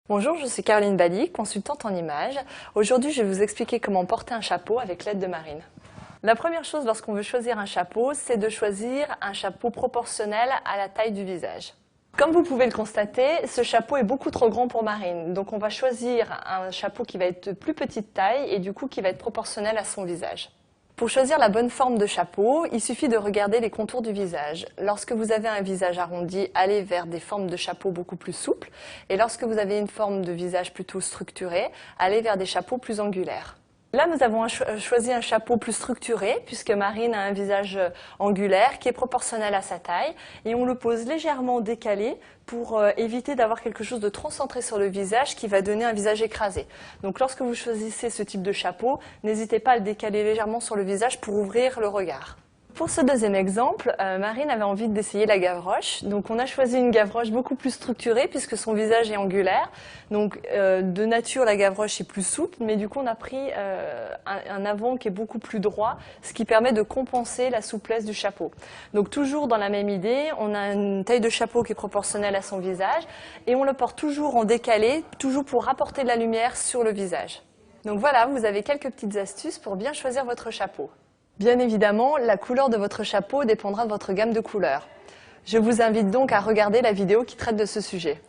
Bonjour, je suis Caroline Bally, consultante en images. Aujourd'hui, je vais vous expliquer comment porter un chapeau avec l'aide de Marine. La première chose lorsqu'on veut choisir un chapeau, c'est de choisir un chapeau proportionnel à la taille du visage. Comme vous pouvez le constater, ce chapeau est beaucoup trop grand pour Marine. Donc on va choisir un chapeau qui va être de plus petite taille et du coup qui va être proportionnel à son visage. Pour choisir la bonne forme de chapeau, il suffit de regarder les contours du visage. Lorsque vous avez un visage arrondi, allez vers des formes de chapeau beaucoup plus souples. Et lorsque vous avez une forme de visage plutôt structurée, allez vers des chapeaux plus angulaires. Là, nous avons choisi un chapeau plus structuré, puisque Marine a un visage angulaire qui est proportionnel à sa taille, et on le pose légèrement décalé pour éviter d'avoir quelque chose de trop centré sur le visage qui va donner un visage écrasé. Donc lorsque vous choisissez ce type de chapeau, n'hésitez pas à le décaler légèrement sur le visage pour ouvrir le regard. Pour ce deuxième exemple, Marine avait envie d'essayer la Gavroche. Donc on a choisi une Gavroche beaucoup plus structurée puisque son visage est angulaire. Donc de nature, la Gavroche est plus souple, mais du coup on a pris un avant qui est beaucoup plus droit, ce qui permet de compenser la souplesse du chapeau. Donc toujours dans la même idée, on a une taille de chapeau qui est proportionnelle à son visage et on le porte toujours en décalé, toujours pour apporter de la lumière sur le visage. Donc voilà, vous avez quelques petites astuces pour bien choisir votre chapeau. Bien évidemment, la couleur de votre chapeau dépendra de votre gamme de couleurs. Je vous invite donc à regarder la vidéo qui traite de ce sujet.